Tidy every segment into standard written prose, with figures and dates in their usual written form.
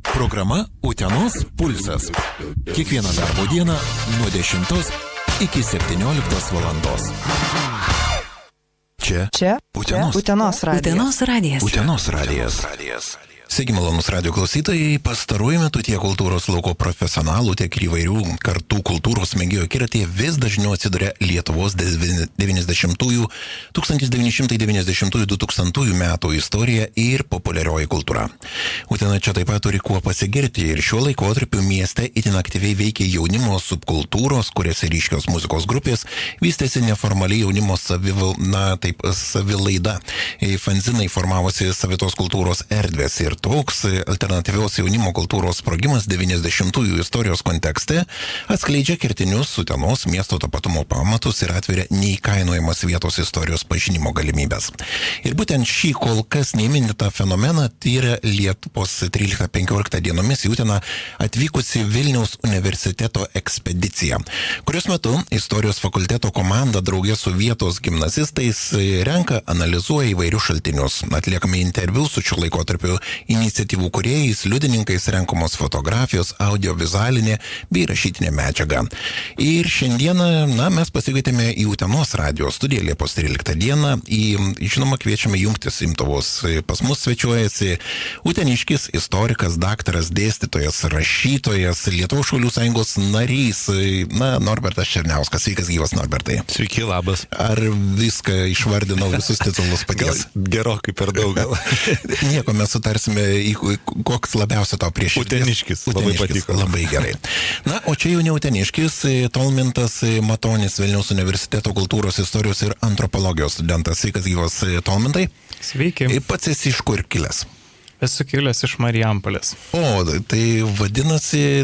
Programa Utenos pulsas. Kiekvieną darbo dieną nuo 10 iki 17 valandos. Čia Utenos radijas. Utenos radijas. Sveiki, malonus radio klausytojai, pastaruoju metu tiek kultūros lauko profesionalų, tiek ir įvairių kartų kultūros mėgėjų akiratėje vis dažniau atsiduria Lietuvos 90-ųjų, 1990-ųjų, 2000-ųjų metų istorija ir populiarioji kultūra. Utena čia taip pat turi kuo pasigirti ir šiuo laikotarpiu mieste itin aktyviai veikia jaunimo subkultūros, kuriuose ryškios muzikos grupės, vystėsi neformaliai jaunimo savilaida. Fanzinai formavosi savitos kultūros erdvės ir toks alternatyvios jaunimo kultūros sprogimas 90-ųjų istorijos kontekste atskleidžia kertinius Utenos miesto tapatumo pamatus ir atveria neįkainojamas vietos istorijos pažinimo galimybės. Ir būtent šį kol kas neįminėtą fenomeną tyria Liepos 13-15 dienomis į Uteną atvykusi Vilniaus universiteto ekspedicija, kurios metu istorijos fakulteto komanda draugė su vietos gimnazistais renka, analizuoja įvairius šaltinius, atliekami interviu su šiuo laikotarpiu iniciatyvų kūrėjais, liudininkais, renkamos fotografijos, audiovizualinė bei rašytinė medžiaga. Ir šiandieną, mes pasikvietėme į Utenos radijo studiją Liepos 13 dieną. Žinoma, kviečiame jungtis imtuvos. Pas mus svečiuojasi uteniškis, istorikas, daktaras, dėstytojas, rašytojas, Lietuvos Šaulių sąjungos narys, Norbertas Černiauskas. Sveikas gyvas, Norbertai. Sveiki, labas. Ar viską išvardinau, visus titulus paties? Gerokai per daug gal. Nieko, mes sutarsime, koks labiausia tau prieš širdies. Uteniškis, labai patiko. Labai gerai. O čia jau ne uteniškis, Tolmintas Matonis, Vilniaus universiteto kultūros istorijos ir antropologijos studentas. Sveikas gyvas, Tolmintai. Sveiki. Pats esi iš kur kilęs? Esu kilęs iš Marijampolės. O, tai vadinasi,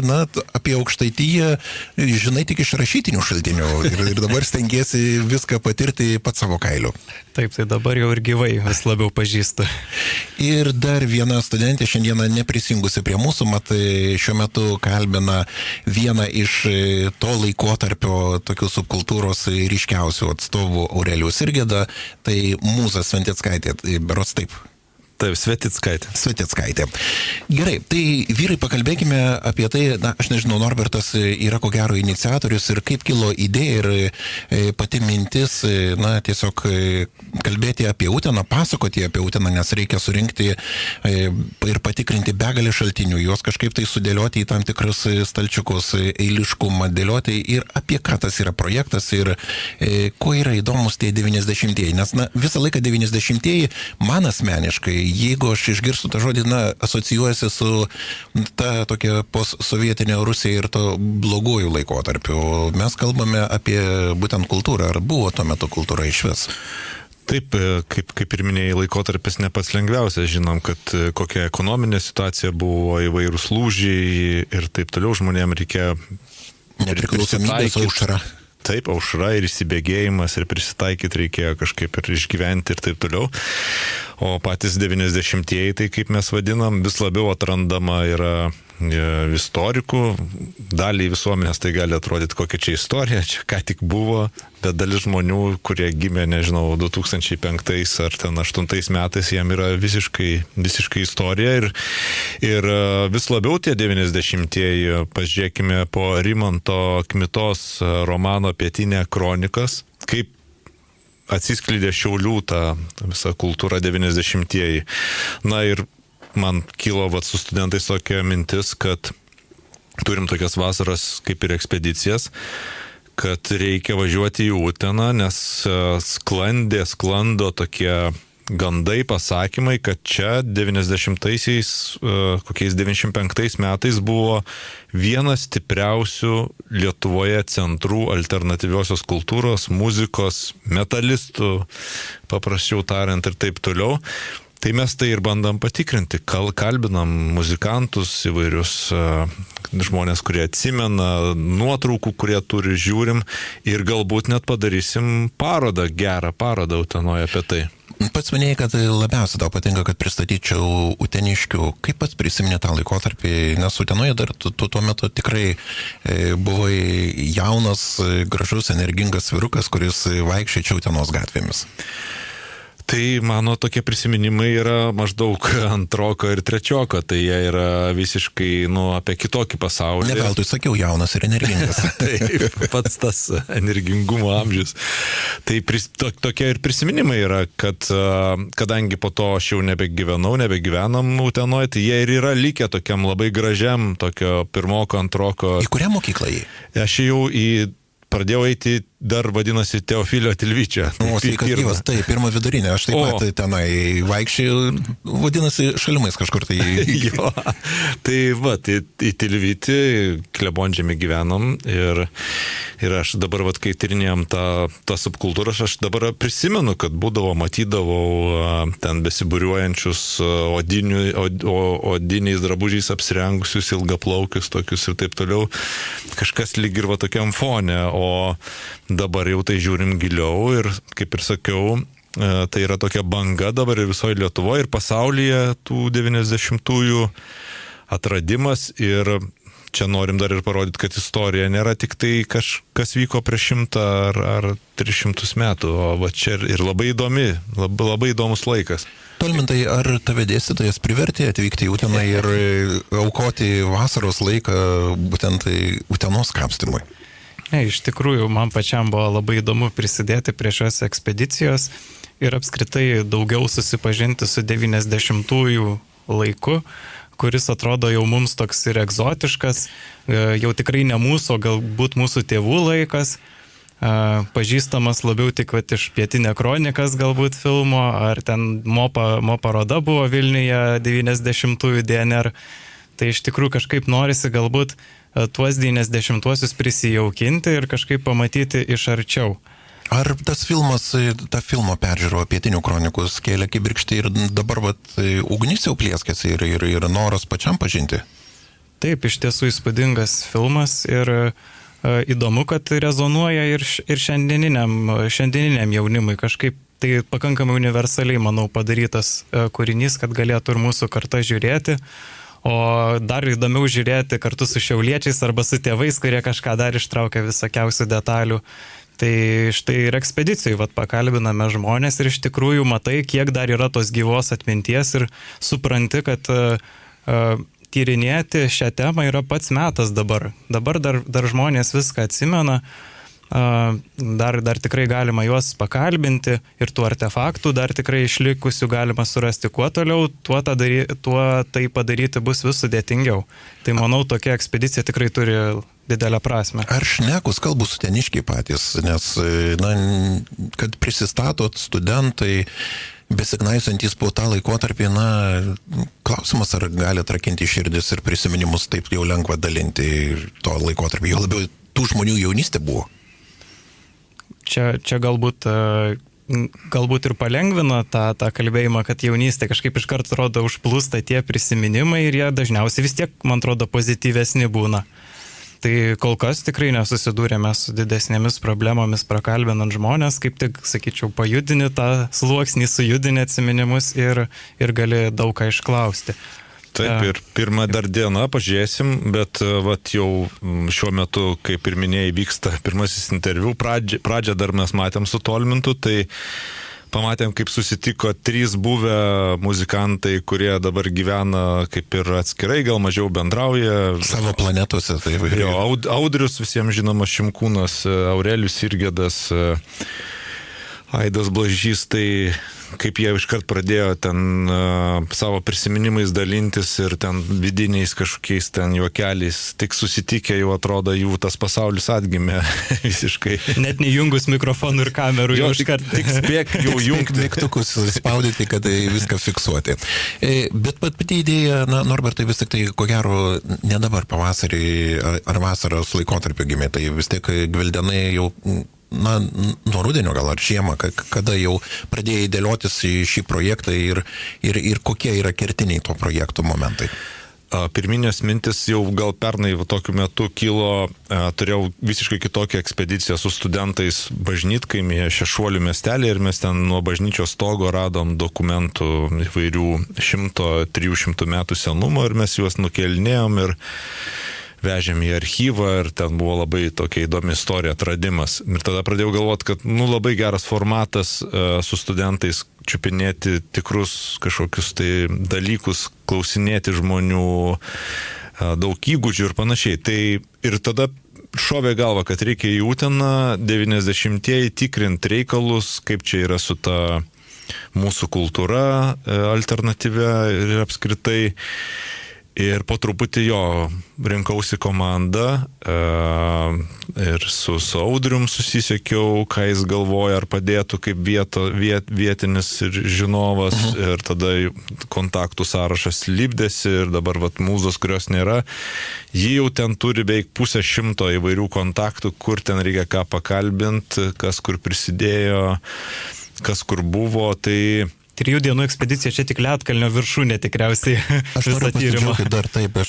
apie Aukštaitiją žinai tik iš rašytinių šaltinių ir dabar stengiesi viską patirti pat savo kailiu. Taip, tai dabar jau ir gyvai vis labiau pažįstu. Ir dar viena studentė šiandieną neprisijungusi prie mūsų, šiuo metu kalbina vieną iš to laikotarpio tokių subkultūros ryškiausių atstovų Aurelijus Sirgėda, tai Mūza Sventickaitė, berods taip. Taip, Sventickaitė. Gerai, tai vyrai, pakalbėkime apie tai, aš nežinau, Norbertas yra ko gero iniciatorius ir kaip kilo idėja ir pati mintis, tiesiog kalbėti apie Uteną, pasakoti apie Uteną, nes reikia surinkti ir patikrinti begalę šaltinių, juos kažkaip tai sudėlioti į tam tikrus stalčiukus, eiliškumą dėlioti ir apie ką tas yra projektas ir ko yra įdomus tie 90-ieji, nes visą laiką 90-ieji man asmeniškai, jeigu aš išgirstu tą žodį, asocijuojasi su ta tokia postsovietinė Rusija ir to blogųjų laikotarpiu. Mes kalbame apie būtent kultūrą. Ar buvo tuo metu kultūra išvis? Taip, kaip ir minėjai, laikotarpis ne pats lengviausias. Žinom, kad kokia ekonominė situacija buvo, įvairūs lūžiai ir taip toliau. Žmonėms reikia nepriklausomybės aušra. Taip, aušra ir įsibėgėjimas ir prisitaikyti reikėjo kažkaip ir išgyventi ir taip toliau. O patys 90-ieji, tai kaip mes vadinam, vis labiau atrandama yra istorikų. Daliai visuomenės tai gali atrodyti, kokia čia istorija, čia ką tik buvo, bet dalis žmonių, kurie gimė, 2005 ar 2008 metais, jam yra visiškai istorija ir vis labiau tie 90-ieji, pažiūrėkime po Rimanto Kmitos romano Pietinė kronikas, kaip atsiskleidė Šiaulių ta visa kultūra 90-ieji. Ir man kilo su studentais tokia mintis, kad turim tokias vasaras kaip ir ekspedicijas, kad reikia važiuoti į Uteną, nes sklando tokie gandai, pasakymai, kad čia 90-aisiais, kokiais 95 metais buvo vienas stipriausių Lietuvoje centrų alternatyviosios kultūros, muzikos, metalistų, paprasčiau tariant ir taip toliau. Tai mes tai ir bandam patikrinti, kalbinam muzikantus, įvairius žmonės, kurie atsimena, nuotraukų, kurie turi, žiūrim ir galbūt net padarysim gerą parodą Utenoje apie tai. Pats minėjai, kad labiausiai tau patinka, kad pristatyčiau uteniškių. Kaip pats prisiminė tą laikotarpį, nes Utenoje dar tu tuo metu tikrai buvai jaunas, gražus, energingas vyrukas, kuris vaikščiojo Utenos gatvėmis. Tai mano tokie prisiminimai yra maždaug antroko ir trečioko, tai jie yra visiškai, apie kitokį pasaulį. Ne veltui sakiau, jaunas ir energingas. Taip, pats tas energingumo amžius. Tai tokie ir prisiminimai yra, kad kadangi po to aš jau nebegyvenam Utenoje, tai jie ir yra likę tokiam labai gražiam, tokio pirmoko, antroko. Į kurią mokyklą jį? Aš jau pradėjau eiti, dar vadinasi Teofilio Tilvyčia. O, sveikas gyvas, tai pirmą vidurinę, aš taip pat tenai vaikščiau, vadinasi, šalimais kažkur tai. Jo, tai į Tilvytį, Klebonžemį gyvenom ir aš dabar, kai tyrinėjom tą subkultūrą, aš dabar prisimenu, kad matydavau ten besiburiuojančius odiniais drabužiais apsirengusius, ilgaplaukius tokius ir taip toliau. Kažkas lyg ir tokiam fone, o dabar jau tai žiūrim giliau ir, kaip ir sakiau, tai yra tokia banga dabar ir visoje Lietuvoje ir pasaulyje tų 90-ųjų atradimas ir čia norim dar ir parodyti, kad istorija nėra tik tai kas vyko prieš 100 ar 300 metų, o čia ir labai įdomus laikas. Tolmintai, ar tave dėstytojas privertė atvykti į Uteną ir aukoti vasaros laiką būtent Utenos kapstymui? Ne, iš tikrųjų, man pačiam buvo labai įdomu prisidėti prie šios ekspedicijos ir apskritai daugiau susipažinti su 90-ųjų laiku, kuris atrodo jau mums toks ir egzotiškas, jau tikrai ne mūsų, o galbūt mūsų tėvų laikas, pažįstamas labiau tik iš Pietinė kronikas galbūt filmo, ar ten Mo paroda buvo Vilniuje 90-ųjų DNR. Tai iš tikrųjų kažkaip norisi galbūt tuos 90-uosius prisijaukinti ir kažkaip pamatyti iš arčiau. Ar tas filmas, ta filmo peržiūro Pietinių kronikų kėlė kibirkštį ir dabar ugnis jau plieskėsi ir noras pačiam pažinti? Taip, iš tiesų įspūdingas filmas ir įdomu, kad rezonuoja ir šiandieniniam jaunimui. Kažkaip tai pakankamai universaliai, manau, padarytas kūrinys, kad galėtų ir mūsų karta žiūrėti. O dar įdomiau žiūrėti kartu su šiauliečiais arba su tėvais, kurie kažką dar ištraukia visokiausių detalių. Tai štai ir ekspedicijai pakalbiname žmonės ir iš tikrųjų matai, kiek dar yra tos gyvos atminties ir supranti, kad tyrinėti šią temą yra pats metas dabar. Dabar dar žmonės viską atsimena. Dar tikrai galima juos pakalbinti ir tų artefaktų dar tikrai išlikusių galima surasti kuo toliau, tuo tai padaryti bus vis sudėtingiau. Tai manau, tokia ekspedicija tikrai turi didelę prasme. Ar šnekus kalbų uteniškiai patys, nes, kad prisistatot studentai, besignaisantis po tą laikotarpį, klausimas, ar gali atrakinti širdis ir prisiminimus taip jau lengva dalinti to laikotarpį, jo labiau tų žmonių jaunystė buvo. Čia galbūt ir palengvina tą kalbėjimą, kad jaunystė kažkaip iš karto rodo užplūsta tie prisiminimai ir jie dažniausiai vis tiek, man atrodo, pozityvesni būna. Tai kol kas tikrai nesusidūrėme su didesnėmis problemomis prakalbinant žmonės, kaip tik, sakyčiau, pajudini tą sluoksnį, sujudini atsiminimus ir gali daug ką išklausti. Taip, ir pirmą dar dieną pažiūrėsim, bet jau šiuo metu, kaip ir minėjai, vyksta pirmasis interviu. Pradžią dar mes matėm su Tolmintu, tai pamatėm, kaip susitiko 3 buvę muzikantai, kurie dabar gyvena kaip ir atskirai, gal mažiau bendrauja. Savo planetose, tai įvairiai. Jo, Audrius visiems žinomas Šimkūnas, Aurelijus Irgedas, Aidas Blažys, tai kaip jie iškart pradėjo ten savo prisiminimais dalintis ir ten vidiniais kažkokiais ten juokeliais, tik susitikę jau atrodo jų tas pasaulis atgimė visiškai. Net neįjungus mikrofonų ir kamerų jau iškart. Tik spėk jau jungti. Mygtukus spaudyti, kad viską fiksuoti. Bet pati idėja, Norbertai, vis tik tai, ko gero, ne dabar pavasarį ar vasaros laikotarpio gimė, tai vis tiek Gvildenai jau nuo rudenio gal ar žiemą, kada jau pradėjai dėliotis į šį projektą ir kokie yra kertiniai to projekto momentai? Pirminės mintis jau gal pernai tokiu metu kilo, turėjau visiškai kitokią ekspediciją su studentais Bažnytkaimyje, Šešuolių miestelį ir mes ten nuo bažnyčios stogo radom dokumentų įvairių 100-300 metų senumo ir mes juos nukelinėjom ir vežėm į archyvą ir ten buvo labai tokia įdomi istorija, atradimas. Ir tada pradėjau galvoti, kad labai geras formatas su studentais čiupinėti tikrus kažkokius tai dalykus, klausinėti žmonių, daug įgūdžių ir panašiai. Tai ir tada šovė galva, kad reikia į Uteną 90-ieji tikrinti reikalus, kaip čia yra su ta mūsų kultūra alternatyvia ir apskritai. Ir po truputį rinkausi komandą ir su Audrium susisiekiau, ką jis galvoja, ar padėtų kaip vietinis ir žinovas. Ir tada kontaktų sąrašas lipdėsi ir dabar mūzos, kurios nėra. Ji jau ten turi beveik 100 įvairių kontaktų, kur ten reikia ką pakalbinti, kas kur prisidėjo, kas kur buvo. Tai 3 dienų ekspedicija, čia tik Lietkalnio viršūnė tikriausiai. Aš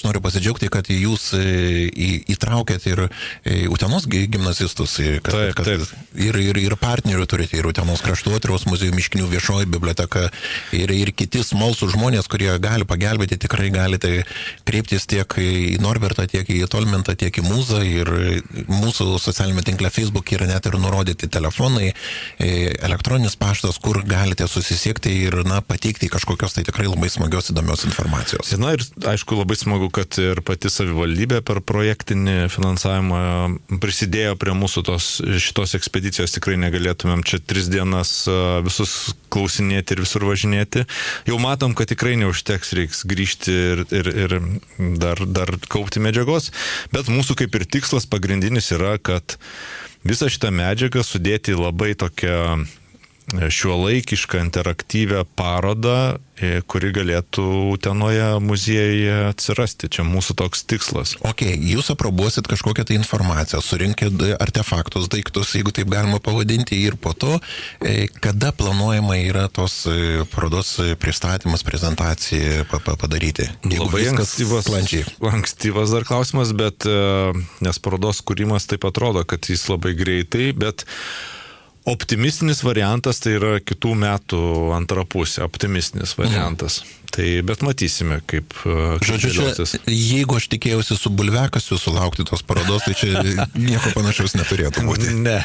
noriu pasidžiaugti, kad jūs įtraukėt ir Utenos gimnazistus, ir partnerių turite, ir Utenos kraštotyros muziejų, Miškinių viešoji biblioteka, ir kiti smalsūs žmonės, kurie gali pagelbėti, tikrai galite kreiptis tiek į Norbertą, tiek į Tolmintą, tiek į Mūzą, ir mūsų socialinėme tinkle Facebook yra net ir nurodyti telefonai, elektroninis paštas, kur galite susisiekti ir pateikti kažkokios tai tikrai labai smagios įdomios informacijos. Na ir aišku labai smagu, kad ir pati savivaldybė per projektinį finansavimą prisidėjo prie mūsų šitos ekspedicijos, tikrai negalėtumėm čia 3 dienas visus klausinėti ir visur važinėti. Jau matom, kad tikrai neužteks, reiks grįžti ir dar kaupti medžiagos, bet mūsų kaip ir tikslas pagrindinis yra, kad visą šitą medžiagą sudėti labai tokią šiuolaikišką interaktyvią parodą, kuri galėtų Utenoje muziejuje atsirasti. Čia mūsų toks tikslas. Ok, jūs aprobuosit kažkokią tai informaciją, surinkit artefaktus, daiktus, jeigu taip galima pavadinti, ir po to, kada planuojama yra tos parodos pristatymas, prezentacija padaryti? Labai ankstyvas dar klausimas, bet nes parodos kūrimas taip atrodo, kad jis labai greitai, bet optimistinis variantas tai yra kitų metų antra pusė, optimistinis variantas. Tai, bet matysime, kaip dėliosis. Jeigu aš tikėjausi su bulviakasiu sulaukti tos parodos, tai čia nieko panašaus neturėtų būti. Ne.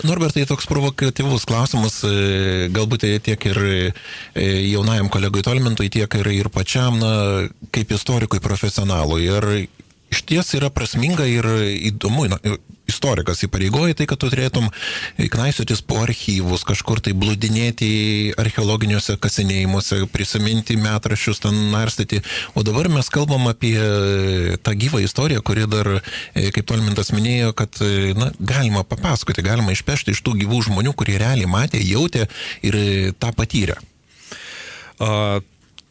Norbertai, toks provokatyvus klausimas, galbūt tiek ir jaunajam kolegui Tolmintui, tiek ir pačiam, kaip istorikui profesionalui. Ir iš ties yra prasminga ir įdomu, istorikas įpareigoja tai, kad tu turėtum knaisiotis po archyvus, kažkur tai blūdinėti archeologiniuose kasinėjimuose, prisiminti metraščius, ten narstyti. O dabar mes kalbam apie tą gyvą istoriją, kuri dar, kaip Tolmintas minėjo, kad galima papasakoti, galima išpešti iš tų gyvų žmonių, kurie realiai matė, jautė ir tą patyrė.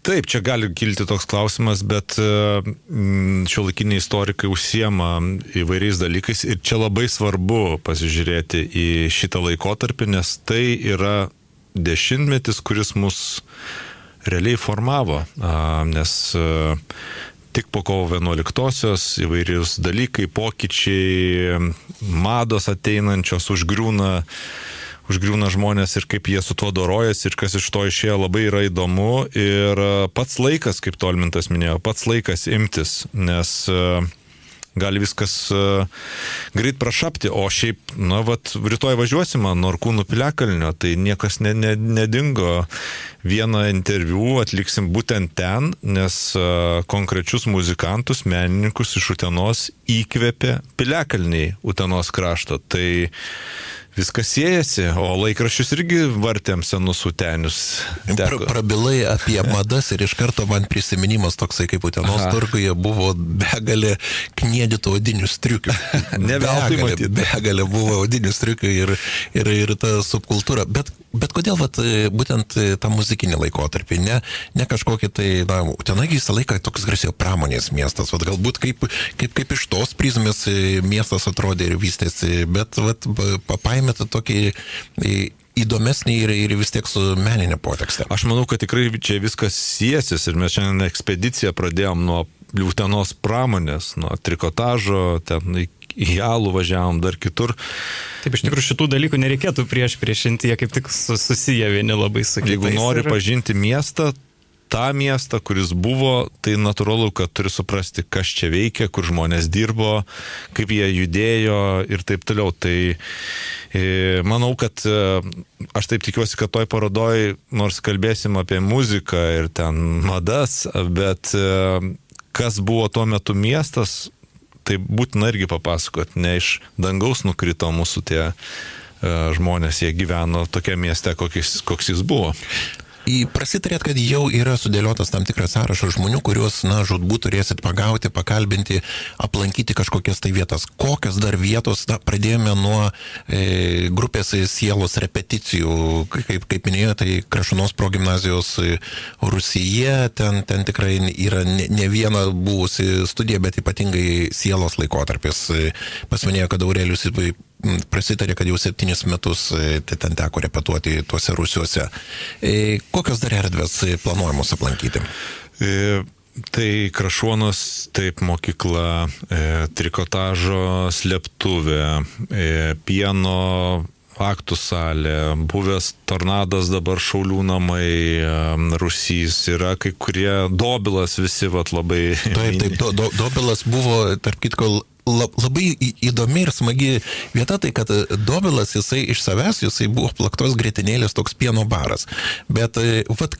Taip, čia gali kilti toks klausimas, bet šiuolaikiniai istorikai užsiema įvairiais dalykais ir čia labai svarbu pasižiūrėti į šitą laikotarpį, nes tai yra dešimtmetis, kuris mus realiai formavo, nes tik po kovo 11-osios įvairius dalykai, pokyčiai, mados ateinančios užgriūna žmonės ir kaip jie su tuo dorojasi ir kas iš to išėjo, labai yra įdomu. Ir pats laikas, kaip Tolmintas minėjo, pats laikas imtis, nes gali viskas greit prašapti, o šiaip, rytoj važiuosime Norkūnų piliakalnio, tai niekas nedingo. Vieną interviu atliksim būtent ten, nes konkrečius muzikantus, menininkus iš Utenos įkvėpė piliakalniai Utenos krašto. Tai viskas siejasi, o laikraščius irgi vartėm senus utenius. Prabilai apie madas ir iš karto man prisiminimas toksai, kaip Utenos turguje buvo begalė kniedito odinių striukių. Begalė buvo odinių striukių ir ta subkultūra. Bet kodėl būtent tą muzikinį laikotarpį, ne kažkokį tai, Utenagi visą laiką toks garsėjo pramonės miestas, galbūt kaip iš tos prizmės miestas atrodė ir vystėsi, bet paėmėte tokį įdomesnį ir vis tiek su meninė potekste. Aš manau, kad tikrai čia viskas siesis ir mes šiandien ekspediciją pradėjom nuo Utenos pramonės, nuo trikotažo, ten į Alų važiavom, dar kitur. Taip, iš tikrųjų šitų dalykų nereikėtų priešinti, jie kaip tik susiję vieni labai su kitais. Jeigu nori pažinti miestą, tą miestą, kuris buvo, tai natūralu, kad turi suprasti, kas čia veikia, kur žmonės dirbo, kaip jie judėjo ir taip toliau. Tai manau, kad aš taip tikiuosi, kad toj parodoj, nors kalbėsim apie muziką ir ten madas, bet kas buvo tuo metu miestas, tai būtina irgi papasakot, ne iš dangaus nukrito mūsų tie žmonės, jie gyveno tokia mieste, koks jis buvo. Prasitarėt, kad jau yra sudėliotas tam tikras sąrašas žmonių, kuriuos, žūtbūt turėsit pagauti, pakalbinti, aplankyti kažkokias tai vietas. Kokios dar vietos, pradėjome nuo grupės Sielos repeticijų, kaip minėjo, tai Krašunos progimnazijos Rūsyje, ten tikrai yra ne viena buvusi studija, bet ypatingai Sielos laikotarpis. Pasminėjo, kad Aurelijus prasitarė, kad jau 7 metus ten teko repetuoti tuose rūsiuose. Kokios dar erdvės planuojamos aplankyti? Tai Krašuonos, taip, mokykla, trikotažo slėptuvė, pieno aktų salė, buvęs Tornadas, dabar Šaulių namai, Rūsys, yra kai kurie, Dobilas visi labai... Taip, Dobilas buvo, tarp kitko, labai įdomi ir smagi vieta, tai kad Dobilas, jisai iš savęs, jisai buvo plaktos grietinėlės toks pieno baras. Bet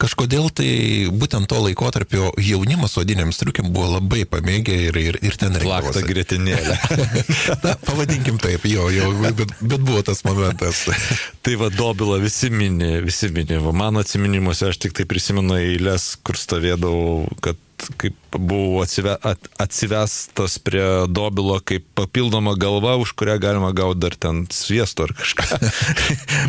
kažkodėl tai būtent to laikotarpio jaunimas odiniam striukiam buvo labai pamėgę ir ten reikavosi. Plaktą grietinėlę. Na, pavadinkim taip, bet buvo tas momentas. Tai va, Dobilą visi mini. Mano atsiminimuose aš tik tai prisimenu eilės, kur stovėdavau, kad kaip buvau atsivestas prie Dobilo kaip papildoma galva, už kurią galima gauti dar ten sviesto ar kažką.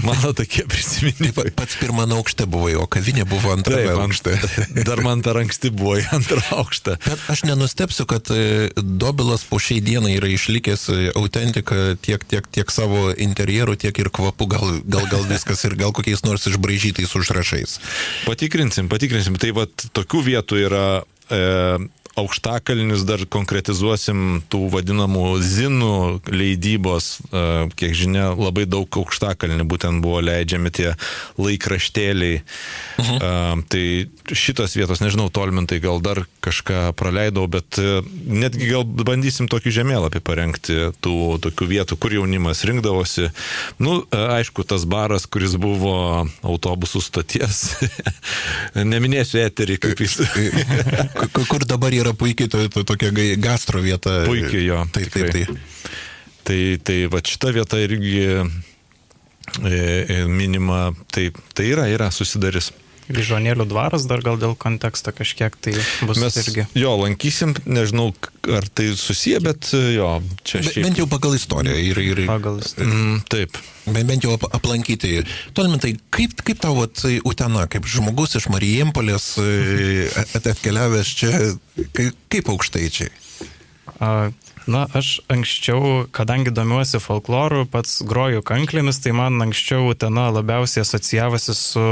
Mano tokie prisiminimai. Pats pirmą aukštą buvo, o kavinė buvo antrame aukšte. Dar man per anksti buvo į antrą aukštą. Bet aš nenustepsiu, kad Dobilas po šiai dienai yra išlikęs autentika tiek savo interjerų, tiek ir kvapų, gal viskas ir gal kokiais nors išbraižytais užrašais. Patikrinsim. Tai va, tokių vietų yra Aukštakalnis, dar konkretizuosim tų vadinamų zinų leidybos, kiek žinia, labai daug Aukštakalnį būtent buvo leidžiami tie laikraštėliai. Tai šitos vietos, nežinau, Tolmintai gal dar kažką praleidau, bet netgi gal bandysim tokį žemėlapį parengti tų tokių vietų, kur jaunimas rinkdavosi. Aišku, tas baras, kuris buvo autobusų stoties, neminėsiu eterį, kaip jis... Kur dabar yra puikiai tokia gastro vieta. Puikiai jo. Taip. Tai va šita vieta irgi minima, tai yra susidarys. Vyžuonėlių dvaras dar gal dėl konteksto kažkiek tai bus mes irgi. Jo, lankysim, nežinau, ar tai susiję, bet jo, čia šiaip. Bent jau pagal istoriją. Pagal istoriją. Taip. Bent jau aplankyti. Tolmintai, kaip tau Utena, kaip žmogus iš Marijampolės atkeliavęs čia, kaip aukštaičiai? Aš anksčiau, kadangi domiuosi folkloru, pats groju kanklėmis, tai man anksčiau Utena labiausiai asocijavosi su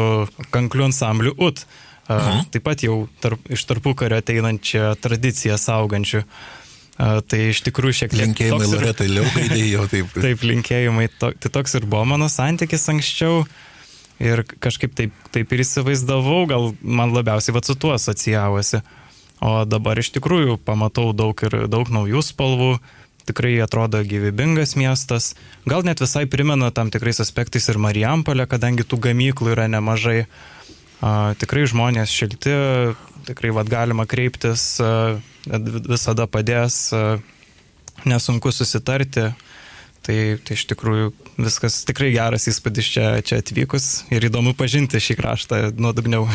kanklių ansambliu UT. Taip pat jau iš tarpukario ateinančią tradiciją saugančių. Tai iš tikrųjų šiek tiek... Linkėjimai Loretai Liaugaidai jau taip. Taip, linkėjimai. Tai toks ir buvo mano santykis anksčiau. Ir kažkaip taip ir įsivaizdavau, gal man labiausiai su tuo asocijavosi. O dabar iš tikrųjų pamatau daug naujų spalvų, tikrai atrodo gyvybingas miestas, gal net visai primena tam tikrais aspektais ir Marijampolę, kadangi tų gamyklų yra nemažai. Tikrai žmonės šilti, tikrai galima kreiptis, visada padės, nesunku susitarti. Tai iš tikrųjų viskas tikrai geras įspūdis čia atvykus ir įdomu pažinti šį kraštą nuodugniau.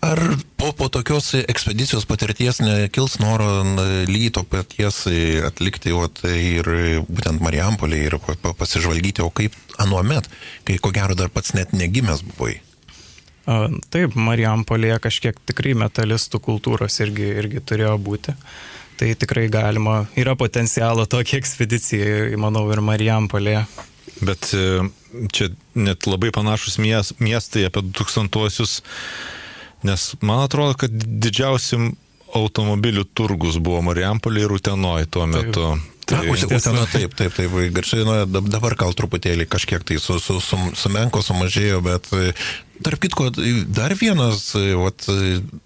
Ar po tokios ekspedicijos patirties nekils noro lygiai to paties atlikti ir būtent Marijampolė ir pasižvalgyti, o kaip anuomet, kai ko gero dar pats net negimęs buvai? Taip, Marijampolėje kažkiek tikrai metalistų kultūros irgi turėjo būti. Tai tikrai galima, yra potencialo tokia ekspedicija, manau, ir Marijampolėje. Bet čia net labai panašus miestai apie 2000-uosius. Nes man atrodo, kad didžiausiam automobilių turgus buvo Marijampolė ir Utenoj tuo metu. Utena, taip, garsiai, dabar gal truputėlį kažkiek tai sumenko, sumažėjo, bet tarp kitko, dar vienas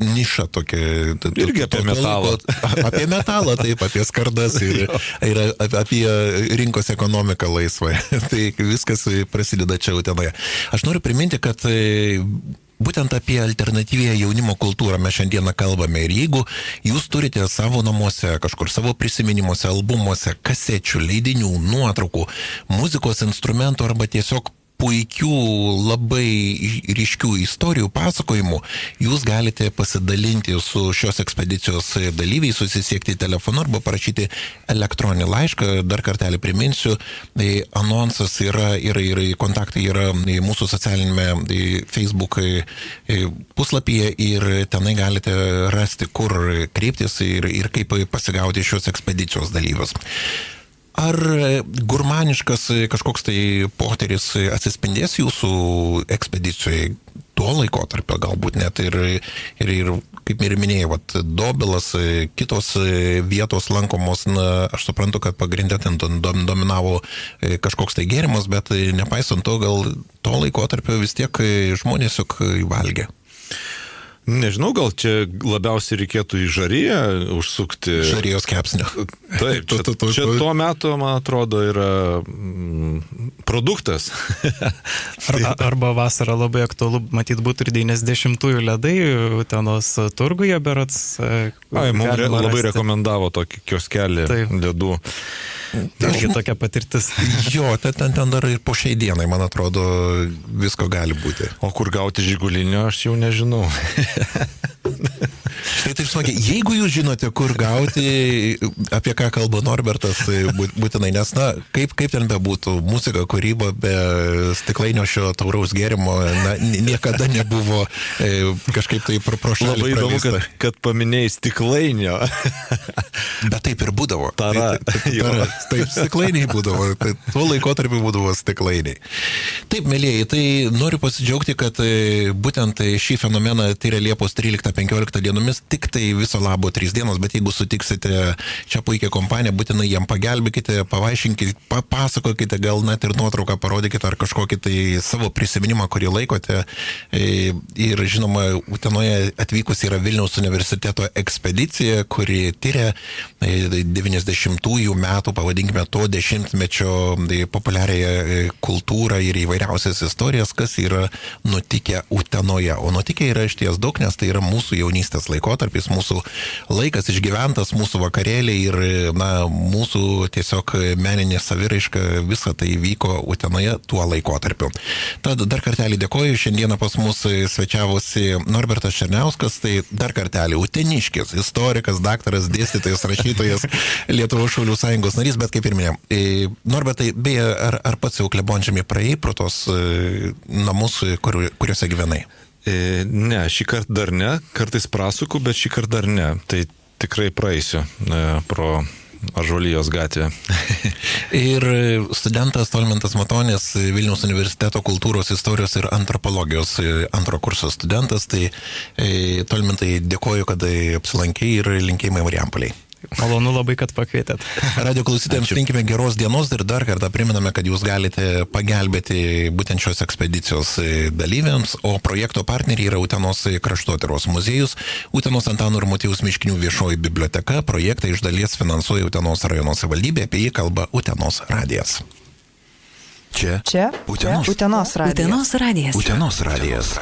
niša tokia. Irgi apie metalą. Apie metalą, taip, apie skardas ir apie rinkos ekonomiką laisvai. Tai viskas prasideda čia Utenoje. Aš noriu priminti, kad būtent apie alternatyvią jaunimo kultūrą mes šiandieną kalbame ir jeigu jūs turite savo namuose, kažkur savo prisiminimuose, albumuose, kasečių, leidinių, nuotraukų, muzikos instrumentų arba tiesiog puikių, labai ryškių istorijų, pasakojimų, jūs galite pasidalinti su šios ekspedicijos dalyviais, susisiekti telefonu arba parašyti elektroninį laišką. Dar kartelį priminsiu, anonsas yra ir kontaktai yra mūsų socialinėme Facebook puslapyje ir tenai galite rasti, kur kreiptis ir kaip pasigauti šios ekspedicijos dalyvius. Ar gurmaniškas kažkoks tai potyris atsispindės jūsų ekspedicijoje tuo laikotarpio, galbūt net ir kaip ir minėjau, Dobilas, kitos vietos lankomos, aš suprantu, kad pagrindė ten dominavo kažkoks tai gėrimas, bet nepaisant to, gal to laikotarpio vis tiek žmonės juk valgė. Nežinau, gal čia labiausiai reikėtų į Žariją užsukti. Žarijos kepsnio. Taip, čia tuo metu, man atrodo, yra produktas. Arba vasarą labai aktualu, matyt, būtų ir 90-ųjų ledai, Utenos turguje berats. Mums labai rekomendavo tokį kioskelį ledų. Irgi tokia patirtis. Jo, ten dar ir po šiai dienai, man atrodo, visko gali būti. O kur gauti žigulinio, aš jau nežinau. Štai taip smagiai, jeigu jūs žinote, kur gauti, apie ką kalba Norbertas, būtinai, nes, kaip ten bebūtų, muzika, kūryba be stiklainio šio tauraus gėrimo, niekada nebuvo kažkaip tai pro šalį. Labai įdomu, kad paminėjai stiklainio. Bet taip ir būdavo. Taip, stiklainiai būdavo, tuo laikotarpiu būdavo stiklainiai. Taip, mėlėjai, tai noriu pasidžiaugti, kad būtent šį fenomeną tyria Liepos 13-15 dienomis, tik tai viso labo 3 dienos, bet jeigu sutiksite čia puikią kompaniją, būtinai jam pagelbėkite, pavaišinkite, papasakokite, gal net ir nuotrauką parodykite ar kažkokį tai savo prisiminimą, kurį laikote. Ir žinoma, Utenoje atvykus yra Vilniaus universiteto ekspedicija, kuri tyria 90-ųjų metų, pavadinkime to dešimtmečio populiariąją kultūrą ir įvairiausias istorijas, kas yra nutikę Utenoje. O nutikę yra išties daug, nes tai yra mūsų jaunystės laikotarpis, mūsų laikas išgyventas, mūsų vakarėliai ir mūsų tiesiog meninė saviraiška, visa tai vyko Utenoje tuo laikotarpiu. Tad dar kartelį dėkoju, šiandieną pas mus svečiavosi Norbertas Černiauskas, tai dar kartelį uteniškis, istorikas, daktaras, dėstytojas, rašytojas, Lietuvos Šaulių sąjungos narys, bet kaip ir minėjau. Norbertai, beje, ar pats jau Klebonžemį praėjai pro tos namus, kuriuose gyvenai? Ne, šį kartą dar ne, kartais prasuku, bet šį kartą dar ne. Tai tikrai praeisiu pro Ąžuolijos gatvę. Ir studentas Tolmintas Matonis, Vilniaus universiteto kultūros, istorijos ir antropologijos antro kurso studentas. Tai Tolmintai, dėkoju, kad apsilankei ir linkėjimai Marijampolei. Malonu labai, kad pakvietėt. Radio klausytojams linkime geros dienos ir dar kartą priminame, kad jūs galite pagelbėti būtent šios ekspedicijos dalyviams, o projekto partneriai yra Utenos kraštotyros muziejus, Utenos Antano ir Motiejaus Miškinių viešoji biblioteka, projektą iš dalies finansuoja Utenos rajono savivaldybė, apie jį kalba Utenos radijas. Čia Utenos radijas. Utenos radijas.